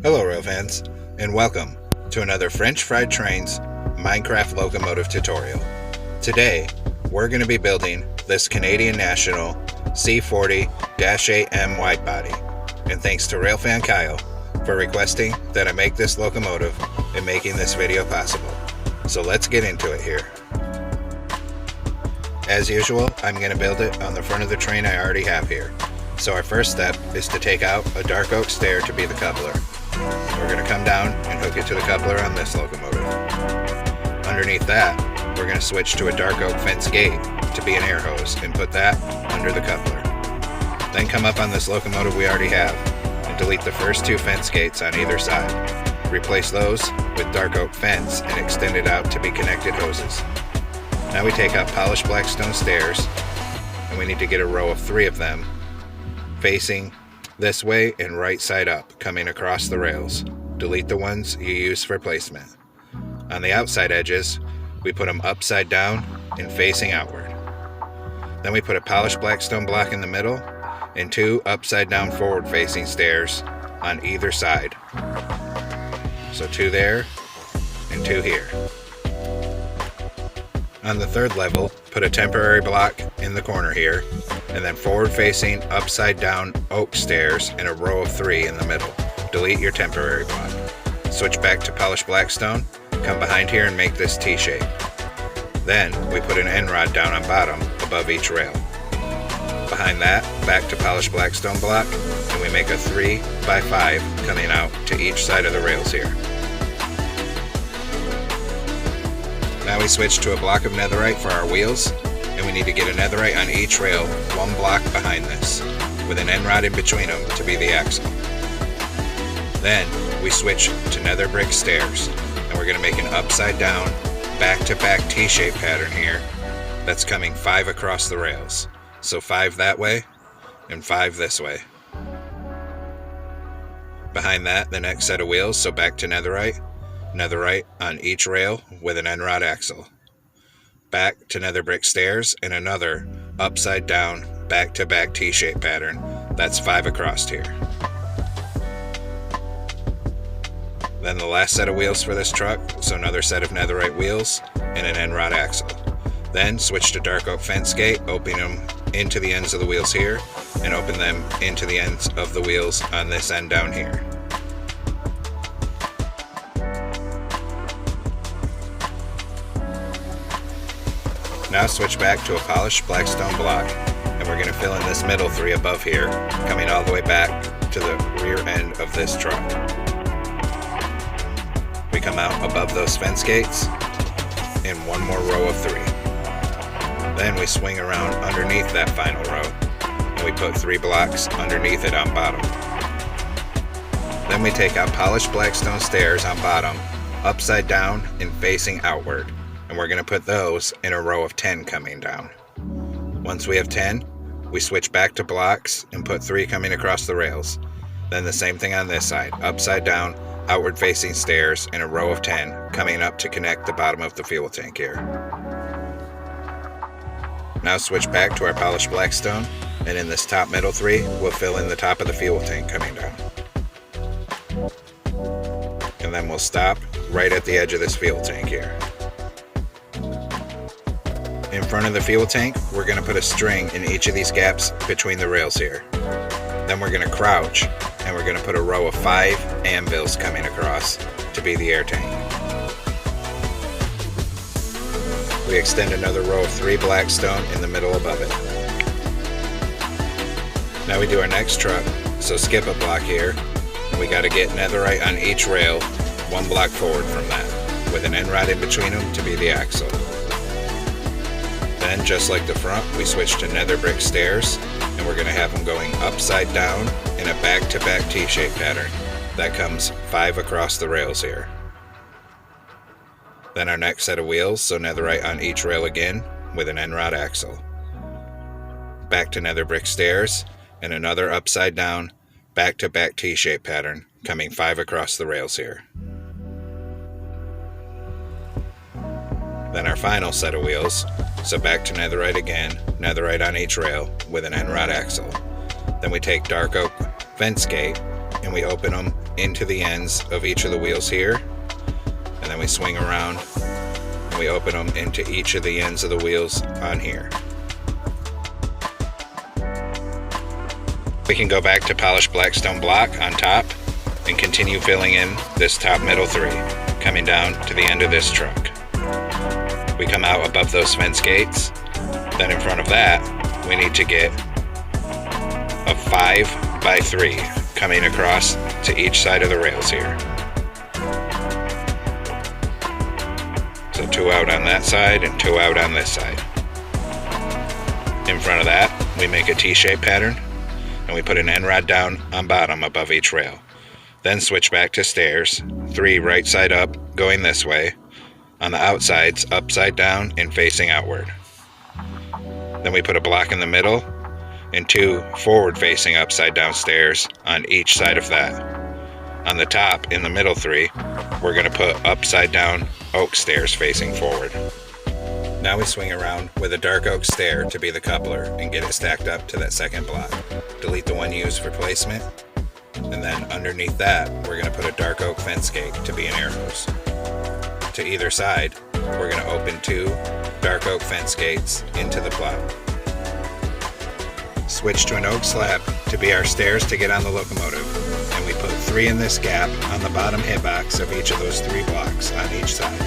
Hello rail fans, and welcome to another French Fried Trains Minecraft locomotive tutorial. Today, we're going to be building this Canadian National C40-8M wide body, and thanks to Railfan Kyle for requesting that I make this locomotive and making this video possible. So let's get into it here. As usual, I'm going to build it on the front of the train I already have here. So our first step is to take out a dark oak stair to be the coupler. We're going to come down and hook it to the coupler on this locomotive. Underneath that, we're going to switch to a dark oak fence gate to be an air hose and put that under the coupler. Then come up on this locomotive we already have and delete the first two fence gates on either side. Replace those with dark oak fence and extend it out to be connected hoses. Now we take out polished black stone stairs, and we need to get a row of 3 of them facing this way and right side up, coming across the rails. Delete the ones you use for placement. On the outside edges, we put them upside down and facing outward. Then we put a polished black stone block in the middle and 2 upside down forward facing stairs on either side. So 2 there and 2 here. On the 3rd level, put a temporary block in the corner here, and then forward-facing, upside-down oak stairs and a row of 3 in the middle. Delete your temporary block. Switch back to polished blackstone, come behind here and make this T-shape. Then, we put an end rod down on bottom, above each rail. Behind that, back to polished blackstone block, and we make a 3x5 coming out to each side of the rails here. Now we switch to a block of netherite for our wheels, and we need to get a netherite on each rail 1 block behind this, with an end rod in between them to be the axle. Then we switch to nether brick stairs, and we're going to make an upside down, back-to-back T-shape pattern here that's coming 5 across the rails. So 5 that way, and 5 this way. Behind that, the next set of wheels, so back to netherite on each rail with an end rod axle. Back to nether brick stairs and another upside down back-to-back T-shape pattern that's 5 across here. Then the last set of wheels for this truck, so another set of netherite wheels and an end rod axle. Then switch to dark oak fence gate, open them into the ends of the wheels here and open them into the ends of the wheels on this end down here. Now switch back to a polished black stone block, and we're going to fill in this middle 3 above here, coming all the way back to the rear end of this truck. We come out above those fence gates in 1 more row of 3. Then we swing around underneath that final row, and we put 3 blocks underneath it on bottom. Then we take out polished black stone stairs on bottom, upside down and facing outward. And we're going to put those in a row of 10 coming down. Once we have 10, we switch back to blocks and put 3 coming across the rails. Then the same thing on this side, upside down, outward facing stairs in a row of 10 coming up to connect the bottom of the fuel tank here. Now switch back to our polished blackstone, and in this top middle 3, we'll fill in the top of the fuel tank coming down. And then we'll stop right at the edge of this fuel tank here. In front of the fuel tank, we're going to put a string in each of these gaps between the rails here. Then we're going to crouch, and we're going to put a row of 5 anvils coming across to be the air tank. We extend another row of 3 black stone in the middle above it. Now we do our next truck, so skip a block here. We got to get netherite on each rail 1 block forward from that, with an end rod in between them to be the axle. Then, just like the front, we switch to nether brick stairs, and we're going to have them going upside down in a back-to-back T-shape pattern that comes 5 across the rails here. Then our next set of wheels, so netherite on each rail again with an end rod axle. Back to nether brick stairs and another upside down back-to-back T-shape pattern coming 5 across the rails here. Then our final set of wheels, so back to netherite again, netherite on each rail with an end rod axle. Then we take dark oak fence gate and we open them into the ends of each of the wheels here, and then we swing around and we open them into each of the ends of the wheels on here. We can go back to polished blackstone block on top and continue filling in this top middle three, coming down to the end of this truck. We come out above those fence gates. Then in front of that, we need to get a 5x3 coming across to each side of the rails here. So 2 out on that side and 2 out on this side. In front of that, we make a T-shaped pattern and we put an end rod down on bottom above each rail. Then switch back to stairs, 3 right side up going this way, on the outsides upside down and facing outward. Then we put a block in the middle and 2 forward facing upside down stairs on each side of that. On the top, in the middle 3, we're going to put upside down oak stairs facing forward. Now we swing around with a dark oak stair to be the coupler and get it stacked up to that second block. Delete the one used for placement, and then underneath that we're going to put a dark oak fence gate to be an air hose. To either side, we're going to open 2 dark oak fence gates into the plow. Switch to an oak slab to be our stairs to get on the locomotive, and we put 3 in this gap on the bottom hitbox of each of those 3 blocks on each side.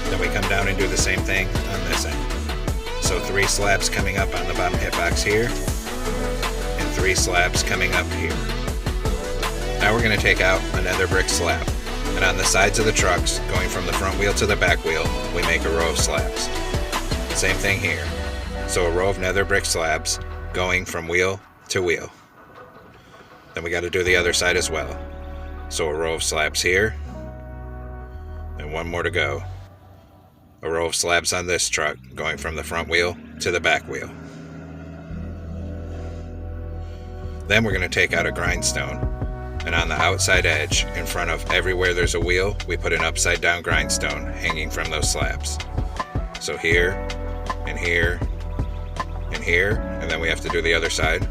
Then we come down and do the same thing on this end. So 3 slabs coming up on the bottom hitbox here, and 3 slabs coming up here. Now we're going to take out another brick slab, and on the sides of the trucks, going from the front wheel to the back wheel, we make a row of slabs. Same thing here. So a row of nether brick slabs going from wheel to wheel. Then we got to do the other side as well. So a row of slabs here, and 1 more to go. A row of slabs on this truck going from the front wheel to the back wheel. Then we're going to take out a grindstone, and on the outside edge, in front of everywhere there's a wheel, we put an upside down grindstone hanging from those slabs. So here, and here, and here, and then we have to do the other side.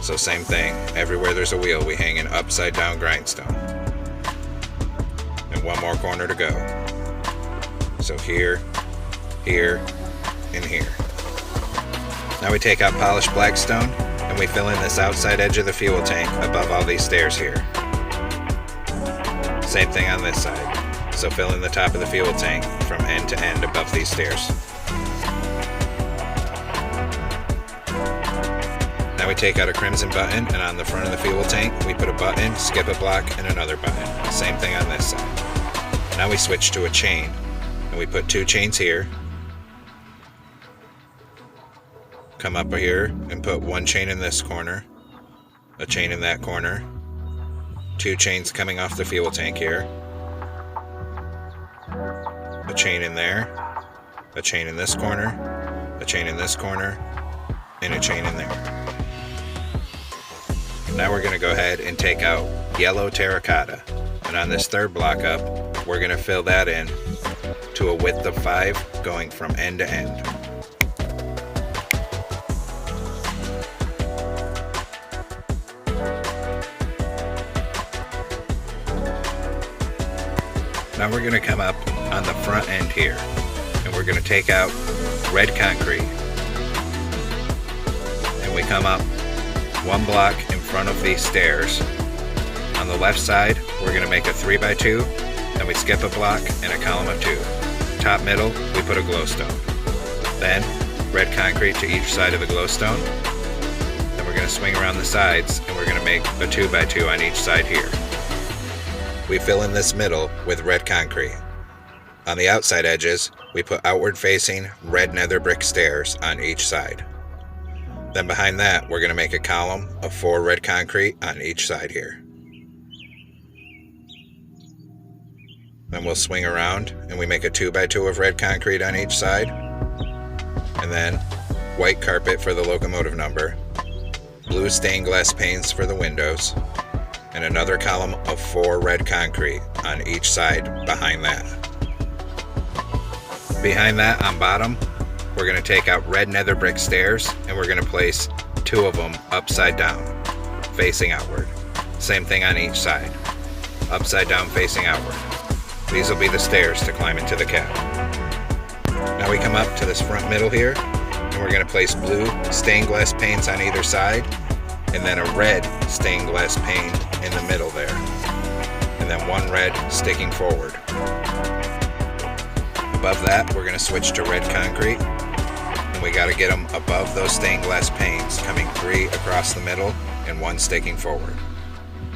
So same thing, everywhere there's a wheel, we hang an upside down grindstone. And 1 more corner to go. So here, here, and here. Now we take out polished blackstone and we fill in this outside edge of the fuel tank above all these stairs here. Same thing on this side. So fill in the top of the fuel tank from end to end above these stairs. Now we take out a crimson button, and on the front of the fuel tank we put a button, skip a block, and another button. Same thing on this side. Now we switch to a chain, and we put 2 chains here. Come up here and put 1 chain in this corner, a chain in that corner, 2 chains coming off the fuel tank here, a chain in there, a chain in this corner, a chain in this corner, and a chain in there. Now we're going to go ahead and take out yellow terracotta, and on this 3rd block up, we're going to fill that in to a width of 5 going from end to end. Now we're going to come up on the front end here, and we're going to take out red concrete, and we come up 1 block in front of these stairs. On the left side, we're going to make a 3x2, then we skip a block and a column of 2. Top middle, we put a glowstone. Then red concrete to each side of the glowstone. Then we're going to swing around the sides, and we're going to make a 2x2 on each side here. We fill in this middle with red concrete. On the outside edges, we put outward facing red nether brick stairs on each side. Then behind that, we're going to make a column of 4 red concrete on each side here. Then we'll swing around and we make a 2x2 of red concrete on each side. And then white carpet for the locomotive number, blue stained glass panes for the windows, and another column of 4 red concrete on each side behind that. Behind that on bottom, we're going to take out red nether brick stairs, and we're going to place 2 of them upside down, facing outward. Same thing on each side, upside down facing outward. These will be the stairs to climb into the cab. Now we come up to this front middle here, and we're going to place blue stained glass panes on either side, and then a red stained glass pane in the middle there, and then one red sticking forward. Above that, we're going to switch to red concrete, and we got to get them above those stained glass panes, coming 3 across the middle and 1 sticking forward.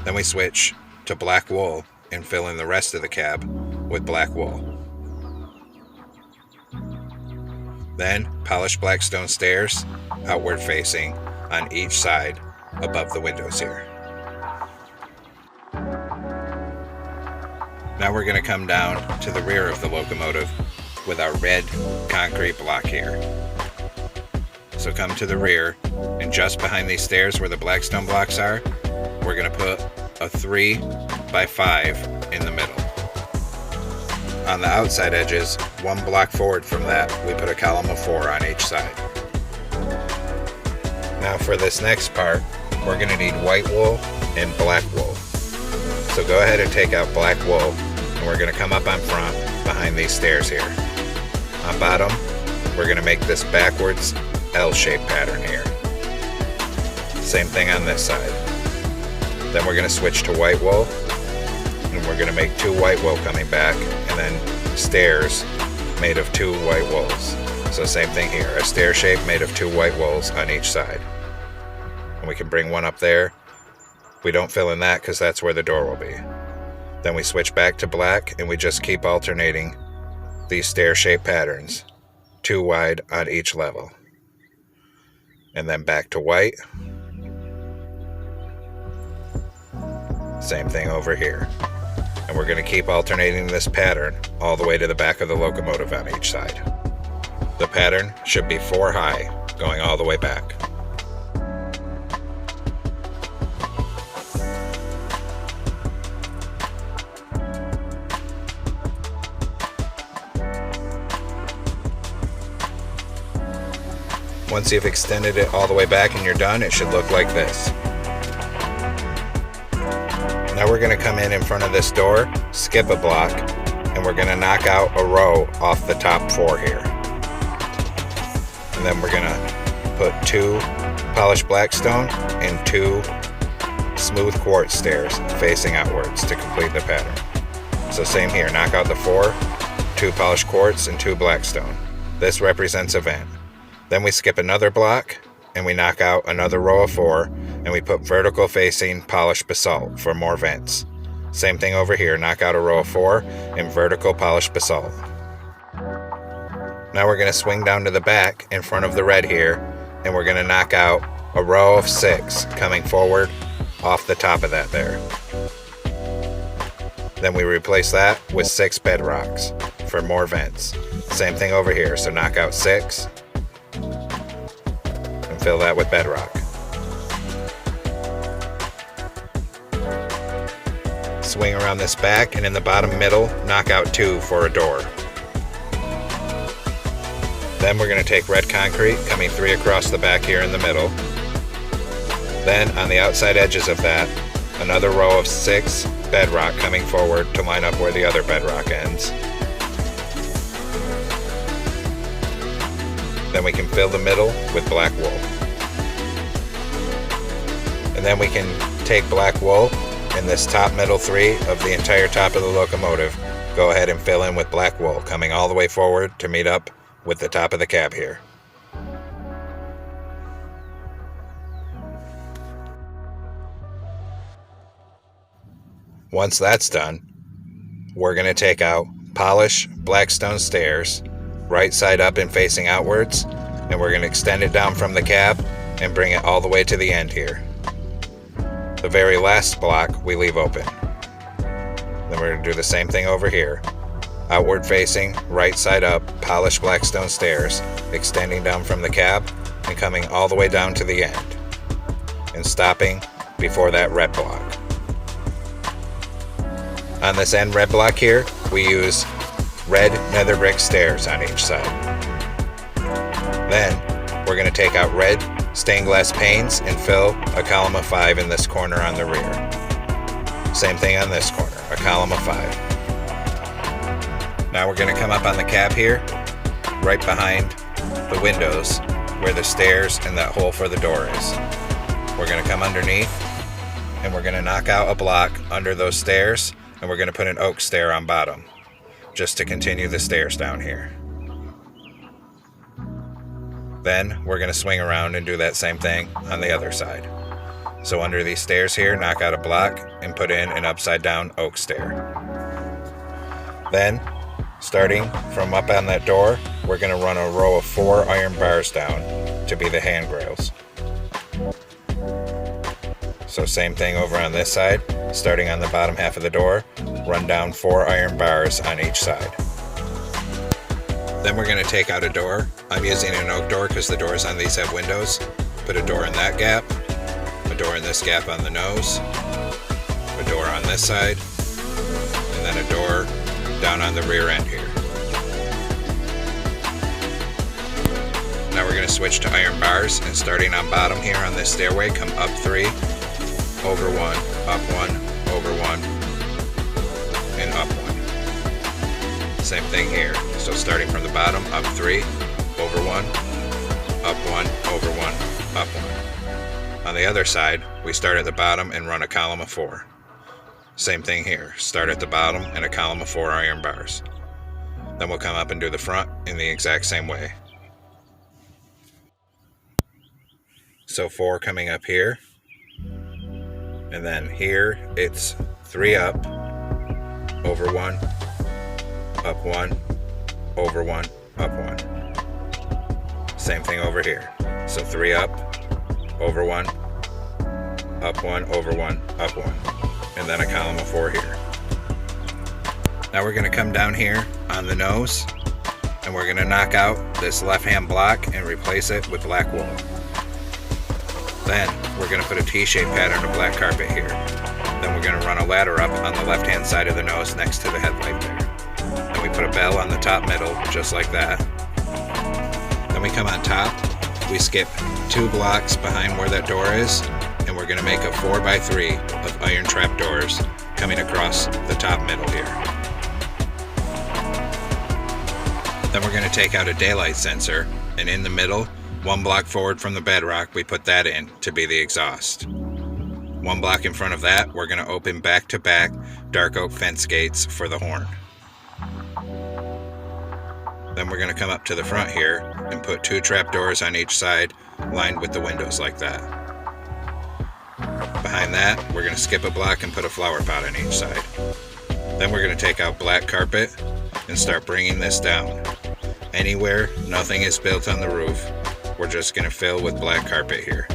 Then we switch to black wool and fill in the rest of the cab with black wool. Then polish black stone stairs outward facing on each side above the windows here. Now we're going to come down to the rear of the locomotive with our red concrete block here. So come to the rear, and just behind these stairs where the black stone blocks are, we're going to put a 3 by 5 in the middle. On the outside edges, 1 block forward from that, we put a column of 4 on each side. Now for this next part, we're going to need white wool and black wool. So go ahead and take out black wool, and we're going to come up on front behind these stairs here. On bottom, we're going to make this backwards L-shaped pattern here. Same thing on this side. Then we're going to switch to white wool, and we're going to make 2 white wool coming back, and then stairs made of 2 white wools. So same thing here, a stair shape made of 2 white wools on each side. And we can bring 1 up there. We don't fill in that because that's where the door will be. Then we switch back to black, and we just keep alternating these stair shape patterns, 2 wide on each level. And then back to white. Same thing over here. And we're going to keep alternating this pattern all the way to the back of the locomotive on each side. The pattern should be 4 high, going all the way back. Once you've extended it all the way back and you're done, it should look like this. Now we're going to come in front of this door, skip a block, and we're going to knock out a row off the top 4 here. And then we're going to put 2 polished black stone and 2 smooth quartz stairs facing outwards to complete the pattern. So same here, knock out the 4, 2 polished quartz and 2 black stone. This represents a vent. Then we skip another block, and we knock out another row of 4, and we put vertical facing polished basalt for more vents. Same thing over here, knock out a row of 4 and vertical polished basalt. Now we're going to swing down to the back in front of the red here, and we're going to knock out a row of 6 coming forward off the top of that there. Then we replace that with 6 bedrocks for more vents. Same thing over here, so knock out 6 and fill that with bedrock. Swing around this back, and in the bottom middle, knock out 2 for a door. Then we're going to take red concrete, coming 3 across the back here in the middle. Then on the outside edges of that, another row of 6 bedrock coming forward to line up where the other bedrock ends. Then we can fill the middle with black wool. And then we can take black wool in this top middle 3 of the entire top of the locomotive. Go ahead and fill in with black wool, coming all the way forward to meet up with the top of the cab here. Once that's done, we're going to take out polish black stone stairs, right side up and facing outwards, and we're going to extend it down from the cab and bring it all the way to the end here. The very last block we leave open. Then we're going to do the same thing over here. Outward facing, right side up, polished black stone stairs, extending down from the cab and coming all the way down to the end, and stopping before that red block. On this end red block here, we use red nether brick stairs on each side. Then we're going to take out red stained glass panes and fill a column of 5 in this corner on the rear. Same thing on this corner, a column of 5. Now we're going to come up on the cab here, right behind the windows where the stairs and that hole for the door is. We're going to come underneath and we're going to knock out a block under those stairs, and we're going to put an oak stair on bottom just to continue the stairs down here. Then we're going to swing around and do that same thing on the other side. So under these stairs here, knock out a block and put in an upside down oak stair. Then, starting from up on that door, we're going to run a row of 4 iron bars down to be the handrails. So same thing over on this side, starting on the bottom half of the door, run down 4 iron bars on each side. Then we're going to take out a door. I'm using an oak door because the doors on these have windows. Put a door in that gap, a door in this gap on the nose, a door on this side, and then a door down on the rear end here. Now we're going to switch to iron bars, and starting on bottom here on this stairway, come up 3, over 1, up 1, over 1, and up 1. Same thing here. So starting from the bottom, up 3, over 1, up 1, over 1, up 1. On the other side, we start at the bottom and run a column of 4. Same thing here. Start at the bottom and a column of 4 iron bars. Then we'll come up and do the front in the exact same way. So 4 coming up here. And then here it's 3 up, over 1, up 1, over 1, up 1. Same thing over here. So 3 up, over 1, up 1, over 1, up 1. And then a column of 4 here. Now we're going to come down here on the nose, and we're going to knock out this left-hand block and replace it with black wool. Then we're going to put a T-shaped pattern of black carpet here. Then we're going to run a ladder up on the left-hand side of the nose next to the headlight there. Then we put a bell on the top middle, just like that. Then we come on top, we skip 2 blocks behind where that door is, and we're going to make a 4x3 of iron trap doors coming across the top middle here. Then we're going to take out a daylight sensor, and in the middle, 1 block forward from the bedrock, we put that in to be the exhaust. 1 block in front of that, we're going to open back-to-back dark oak fence gates for the horn. Then we're going to come up to the front here and put 2 trap doors on each side, lined with the windows like that. Behind that, we're going to skip a block and put a flower pot on each side. Then we're going to take out black carpet and start bringing this down. Anywhere nothing is built on the roof, we're just going to fill with black carpet here.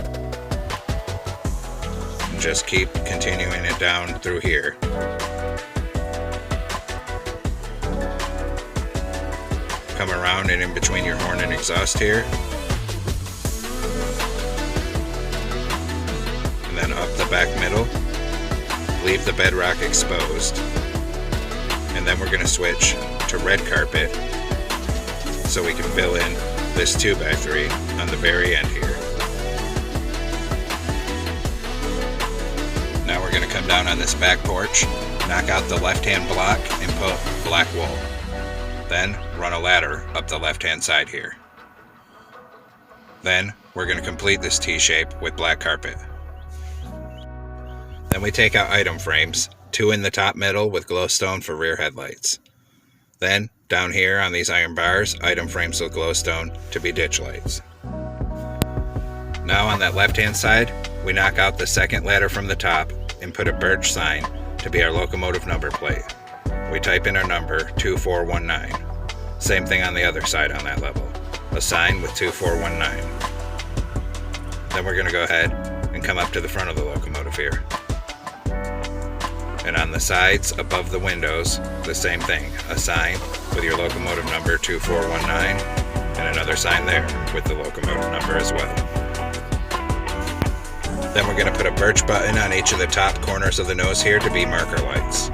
And just keep continuing it down through here. Come around and in between your horn and exhaust here. And then up the back middle. Leave the bedrock exposed. And then we're going to switch to red carpet so we can fill in this 2x3 on the very end here. Now we're going to come down on this back porch, knock out the left-hand block, and put black wool. Then run a ladder up the left-hand side here. Then we're going to complete this T-shape with black carpet. Then we take out item frames, 2 in the top middle with glowstone for rear headlights. Then down here on these iron bars, item frames with glowstone to be ditch lights. Now on that left-hand side, we knock out the second ladder from the top and put a birch sign to be our locomotive number plate. We type in our number 2419. Same thing on the other side on that level. A sign with 2419. Then we're going to go ahead and come up to the front of the locomotive here. And on the sides above the windows, the same thing. A sign with your locomotive number 2419 and another sign there with the locomotive number as well. Then we're going to put a birch button on each of the top corners of the nose here to be marker lights.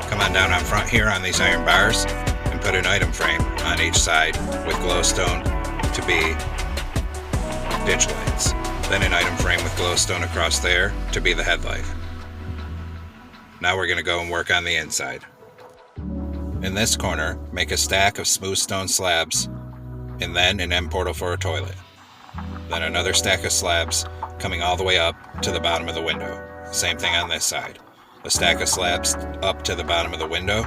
Come on down on front here on these iron bars and put an item frame on each side with glowstone to be ditch lights. Then an item frame with glowstone across there to be the headlight. Now we're going to go and work on the inside. In this corner, make a stack of smooth stone slabs, and then an end portal for a toilet. Then another stack of slabs coming all the way up to the bottom of the window. Same thing on this side. A stack of slabs up to the bottom of the window,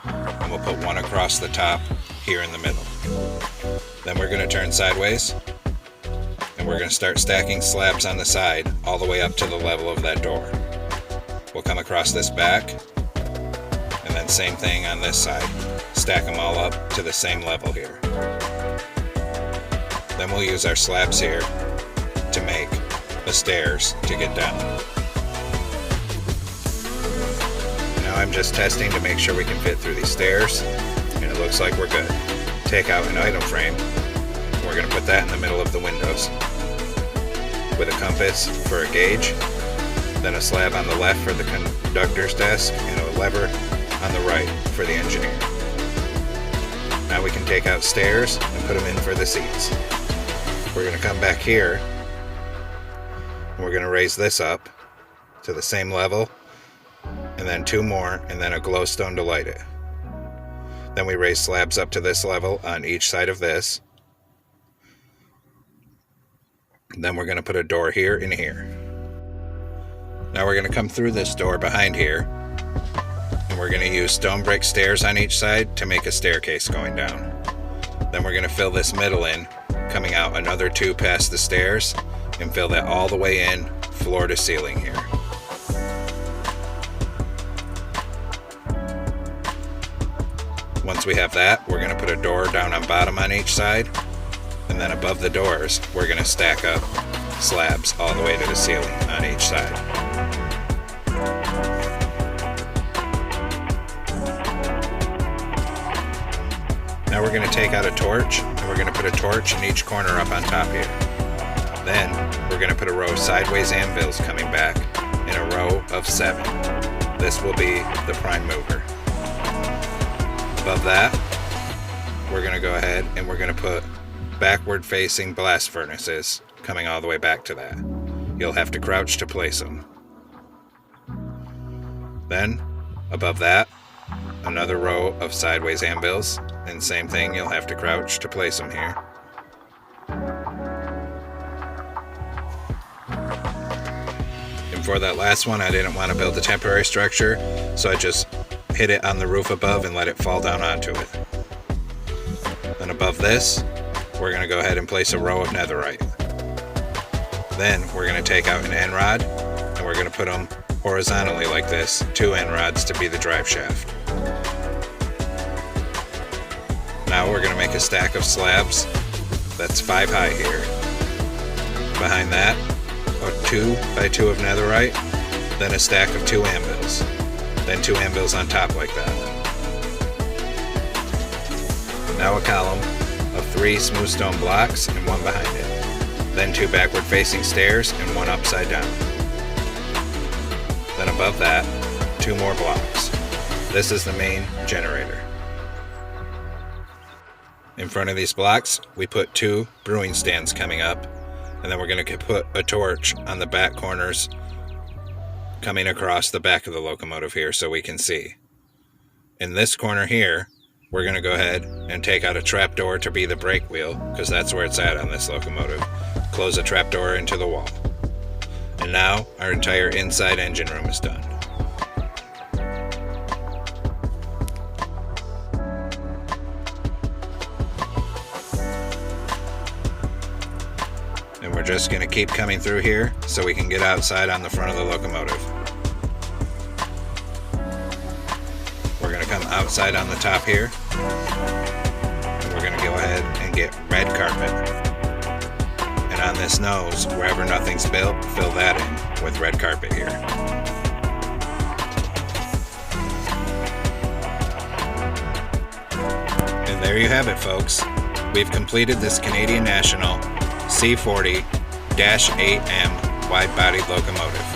and we'll put one across the top here in the middle. Then we're going to turn sideways, and we're going to start stacking slabs on the side all the way up to the level of that door. We'll come across this back, and then same thing on this side. Stack them all up to the same level here. Then we'll use our slabs here to make the stairs to get down. Now I'm just testing to make sure we can fit through these stairs, and it looks like we're good. Take out an item frame. We're going to put that in the middle of the windows with a compass for a gauge, then a slab on the left for the conductor's desk, and a lever on the right for the engineer. Now we can take out stairs and put them in for the seats. We're going to come back here, and we're going to raise this up to the same level, and then two more, and then a glowstone to light it. Then we raise slabs up to this level on each side of this. And then we're going to put a door here and here. Now we're going to come through this door behind here, and we're going to use stone brick stairs on each side to make a staircase going down. Then we're going to fill this middle in, coming out another two past the stairs, and fill that all the way in, floor to ceiling here. Once we have that, we're going to put a door down on bottom on each side, and then above the doors, we're going to stack up slabs all the way to the ceiling on each side. Now we're going to take out a torch, and we're going to put a torch in each corner up on top here. Then we're going to put a row of sideways anvils coming back in a row of 7. This will be the prime mover. Above that, we're going to go ahead and we're going to put backward facing blast furnaces coming all the way back to that. You'll have to crouch to place them. Then, above that, another row of sideways anvils, and same thing, you'll have to crouch to place them here. And for that last one, I didn't want to build a temporary structure, so I just hit it on the roof above and let it fall down onto it. Then above this, we're going to go ahead and place a row of netherite. Then we're going to take out an end rod, and we're going to put them horizontally like this, 2 end rods to be the drive shaft. Now we're going to make a stack of slabs that's 5 high here. Behind that, a 2 by 2 of netherite, then a stack of 2 anvils. Then 2 anvils on top like that. Now a column of 3 smooth stone blocks and 1 behind it. Then 2 backward facing stairs and 1 upside down. Then above that, 2 more blocks. This is the main generator. In front of these blocks, we put 2 brewing stands coming up, and then we're going to put a torch on the back corners coming across the back of the locomotive here so we can see. In this corner here, we're going to go ahead and take out a trapdoor to be the brake wheel, because that's where it's at on this locomotive. Close a trapdoor into the wall. And now our entire inside engine room is done. And we're just going to keep coming through here so we can get outside on the front of the locomotive. We're going to come outside on the top here, and we're going to go ahead and get red carpet. And on this nose, wherever nothing's built, fill that in with red carpet here. And there you have it, folks. We've completed this Canadian National C40-8M wide-bodied locomotive.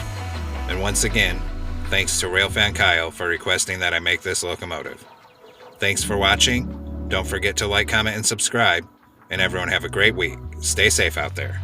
And once again, thanks to Railfan Kyle for requesting that I make this locomotive. Thanks for watching. Don't forget to like, comment, and subscribe. And everyone have a great week. Stay safe out there.